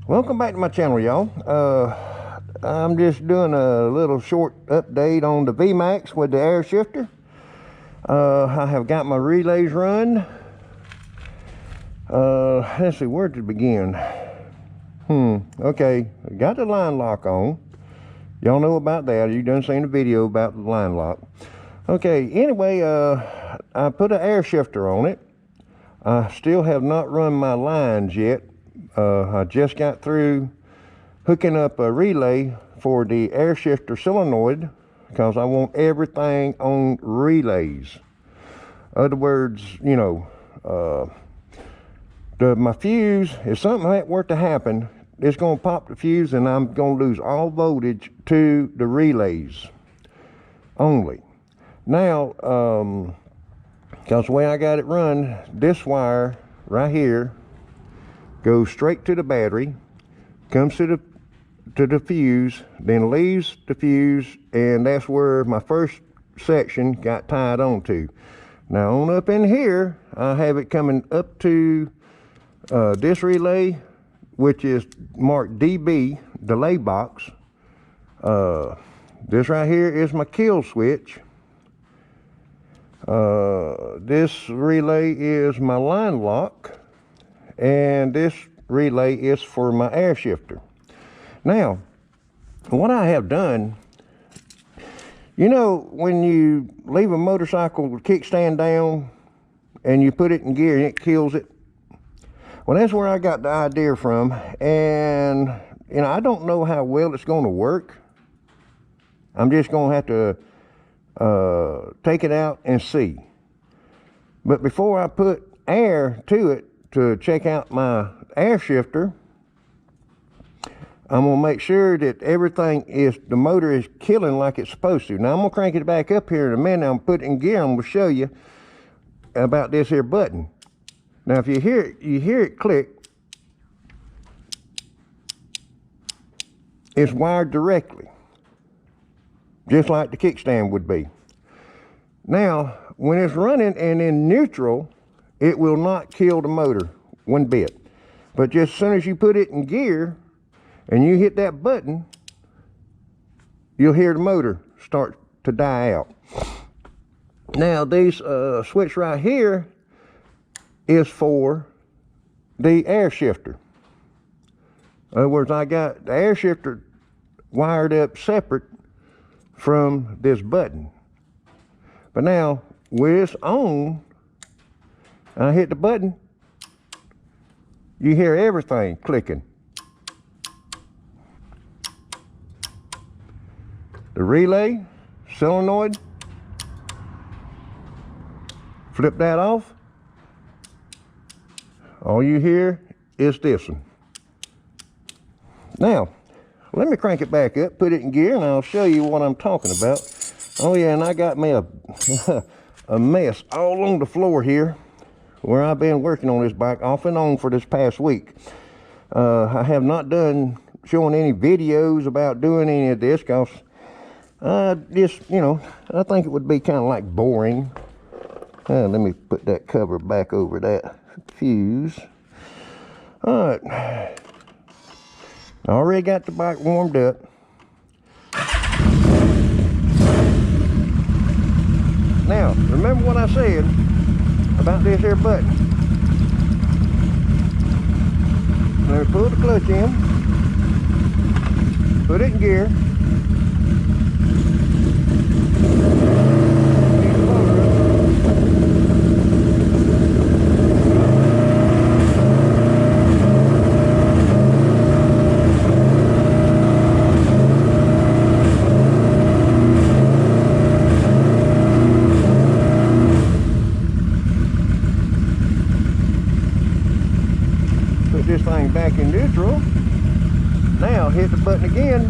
Welcome back to my channel, y'all. I'm just doing a little short update on the VMAX with the air shifter. I have got my relays run. Let's see, where to begin? Okay, got the line lock on. Y'all know about that. You done seen the video about the line lock. Okay, anyway, I put an air shifter on it. I still have not run my lines yet. I just got through hooking up a relay for the air shifter solenoid because I want everything on relays. Other words, you know, my fuse, if something were to happen, it's going to pop the fuse and I'm going to lose all voltage to the relays only. Now, because the way I got it run, this wire right here goes straight to the battery, comes to the fuse, then leaves the fuse, and that's where my first section got tied onto. Now on up in here, I have it coming up to this relay, which is marked DB, delay box. This right here is my kill switch. This relay is my line lock. And this relay is for my air shifter. Now, what I have done, you know, when you leave a motorcycle kickstand down and you put it in gear and it kills it, well, that's where I got the idea from. And you know, I don't know how well it's going to work. I'm just going to have to take it out and see. But before I put air to it to check out my air shifter, I'm gonna make sure that everything is, the motor is killing like it's supposed to. Now I'm gonna crank it back up here in a minute. I'm putting it in gear. I'm gonna show you about this here button. Now if you hear it click, it's wired directly, just like the kickstand would be. Now when it's running and in neutral, it will not kill the motor one bit. But just as soon as you put it in gear and you hit that button, you'll hear the motor start to die out. Now this switch right here is for the air shifter. In other words, I got the air shifter wired up separate from this button. But now when it's on, I hit the button, you hear everything clicking. The relay, solenoid, flip that off. All you hear is this one. Now, let me crank it back up, put it in gear, and I'll show you what I'm talking about. Oh yeah, and I got me a mess all on the floor here, where I've been working on this bike off and on for this past week. I have not done showing any videos about doing any of this because just, you know, I think it would be kind of like boring. Let me put that cover back over that fuse. All right, I already got the bike warmed up. Now, remember what I said about this here button. Let me pull the clutch in, put it in gear, this thing back in neutral. Now hit the button again.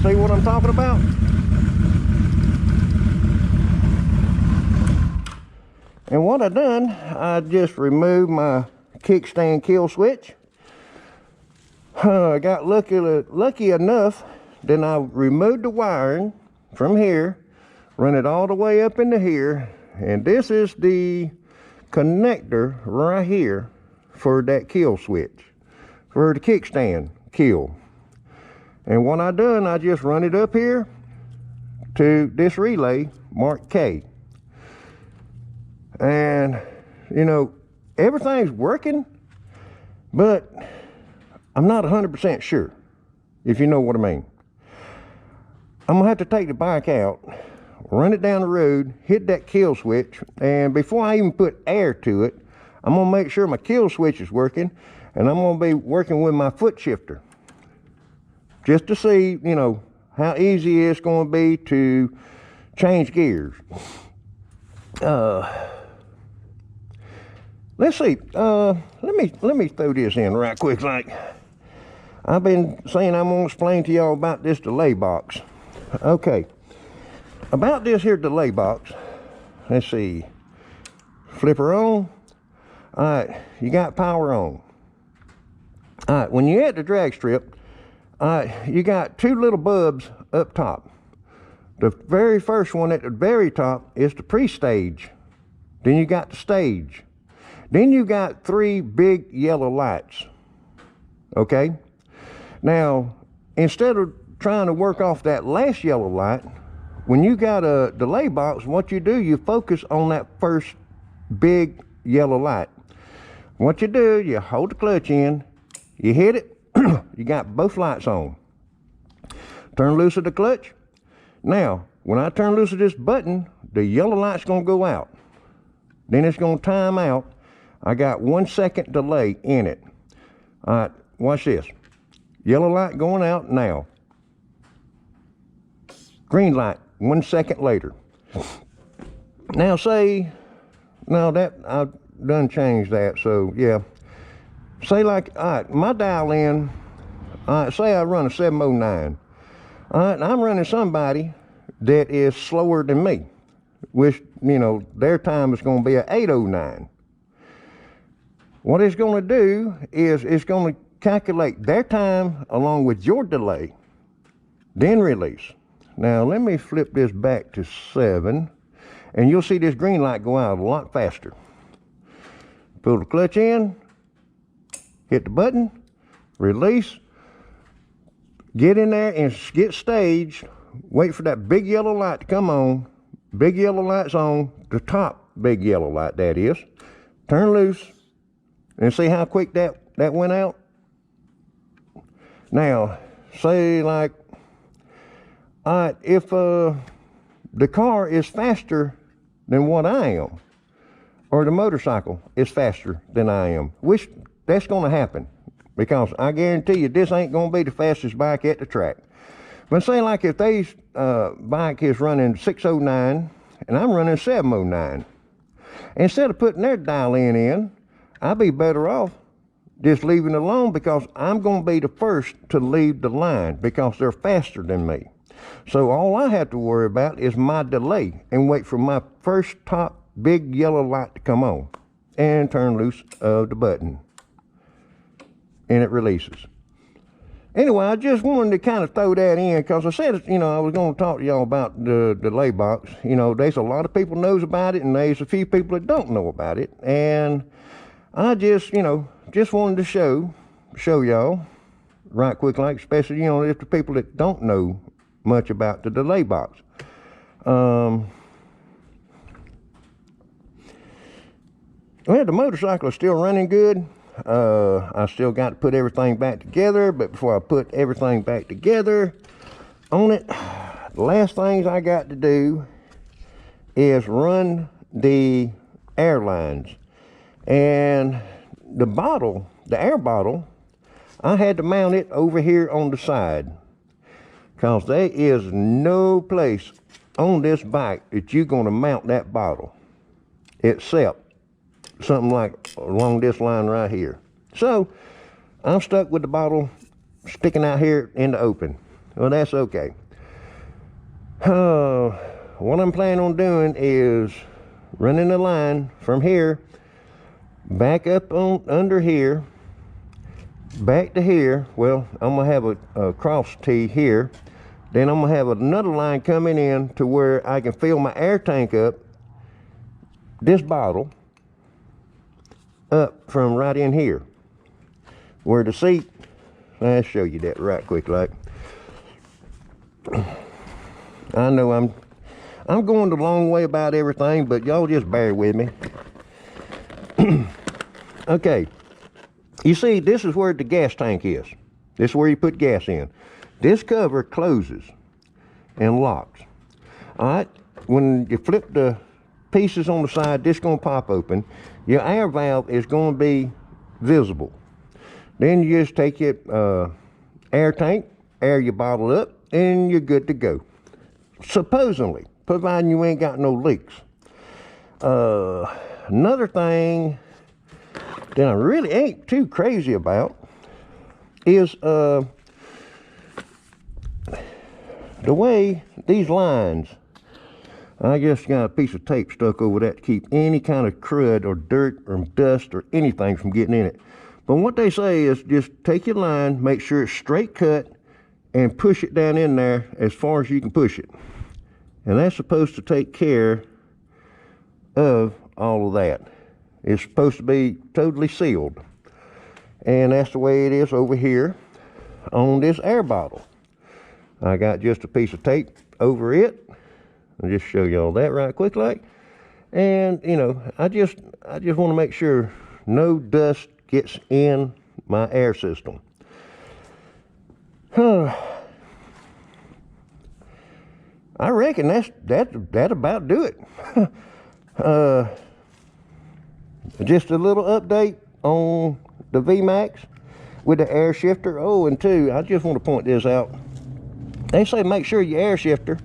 See what I'm talking about? And what I done, I just removed my kickstand kill switch. I got lucky enough, then I removed the wiring from here, run it all the way up into here, and this is the connector right here for that kill switch, for the kickstand. kill. And what I done, I just run it up here to this relay marked K. And, you know, everything's working, but I'm not 100% sure, if you know what I mean. I'm gonna have to take the bike out, run it down the road, hit that kill switch, and before I even put air to it, I'm gonna make sure my kill switch is working, and I'm gonna be working with my foot shifter, just to see, you know, how easy it's gonna be to change gears. Let's see, let me throw this in right quick. Like, I've been saying I'm gonna explain to y'all about this delay box. Okay, about this here delay box, let's see, flipper on. All right, you got power on. All right, when you're at the drag strip, all right, you got two little bulbs up top. The very first one at the very top is the pre-stage. Then you got the stage. Then you got three big yellow lights, okay? Now, instead of trying to work off that last yellow light, when you got a delay box, what you do, you focus on that first big yellow light. What you do, you hold the clutch in, you hit it, you got both lights on. Turn loose of the clutch. Now, when I turn loose of this button, the yellow light's gonna go out. Then it's gonna time out. I got 1 second delay in it. All right, watch this. Yellow light going out now. Green light 1 second later. Now say, now that I've done changed that, so yeah. Say like, all right, my dial in, all right, say I run a 709. All right, and I'm running somebody that is slower than me, which, you know, their time is gonna be a 809. What it's gonna do is it's gonna calculate their time along with your delay, then release. Now let me flip this back to 7, and you'll see this green light go out a lot faster. Pull the clutch in, hit the button, release, get in there and get staged, wait for that big yellow light to come on. Big yellow light's on, the top big yellow light that is. Turn loose, and see how quick that went out? Now, say like, all right, if the car is faster than what I am, or the motorcycle is faster than I am, which that's gonna happen, because I guarantee you this ain't gonna be the fastest bike at the track. But say like if they bike is running 609 and I'm running 709, instead of putting their dial in, I'd be better off just leaving it alone, because I'm gonna be the first to leave the line because they're faster than me. So all I have to worry about is my delay and wait for my first top big yellow light to come on and turn loose of the button, and it releases. Anyway, I just wanted to kind of throw that in, because I said, you know, I was going to talk to y'all about the delay box. You know, there's a lot of people knows about it, and there's a few people that don't know about it. And I just, you know, just wanted to show y'all right quick, like, especially, you know, if the people that don't know much about the delay box. Well, the motorcycle is still running good. I still got to put everything back together, but before I put everything back together on it, the last things I got to do is run the air lines. And the bottle, the air bottle, I had to mount it over here on the side, because there is no place on this bike that you're going to mount that bottle except something like along this line right here. So I'm stuck with the bottle sticking out here in the open. Well, that's okay. What I'm planning on doing is running the line from here back up on under here, back to here. Well, I'm gonna have a cross T here. Then I'm gonna have another line coming in to where I can fill my air tank up, this bottle, up from right in here, where the seat, I'll show you that right quick like. I know I'm going the long way about everything, but y'all just bear with me. Okay, you see, this is where the gas tank is. This is where you put gas in. This cover closes and locks. All right, when you flip the pieces on the side, this is going to pop open. Your air valve is going to be visible. Then you just take your air tank, air your bottle up, and you're good to go. Supposedly, providing you ain't got no leaks. Another thing that I really ain't too crazy about is the way these lines, I just got a piece of tape stuck over that to keep any kind of crud or dirt or dust or anything from getting in it. But what they say is just take your line, make sure it's straight cut, and push it down in there as far as you can push it. And that's supposed to take care of all of that. It's supposed to be totally sealed. And that's the way it is over here on this air bottle. I got just a piece of tape over it. I'll just show you all that right quick like. And you know, I just want to make sure no dust gets in my air system. I reckon that about do it. Just a little update on the VMAX with the air shifter. Oh, and two, I just want to point this out. They say make sure your air shifter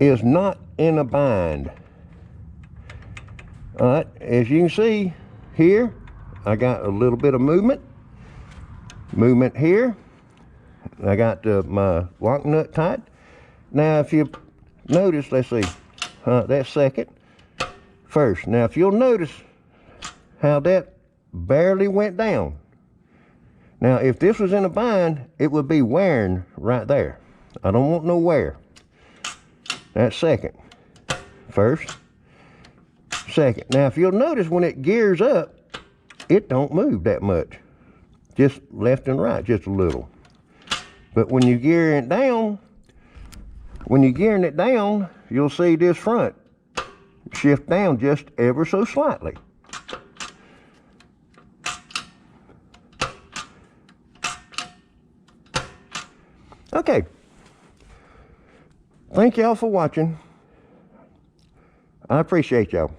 is not in a bind. All right, as you can see here, I got a little bit of movement here. I got my lock nut tight. Now, if you notice, let's see, that's second, first. Now, if you'll notice how that barely went down. Now, if this was in a bind, it would be wearing right there. I don't want no wear. That's second, first, second. Now, if you'll notice when it gears up, it don't move that much. Just left and right, just a little. But when you gear it down, when you're gearing it down, you'll see this front shift down just ever so slightly. Okay. Thank y'all for watching. I appreciate y'all.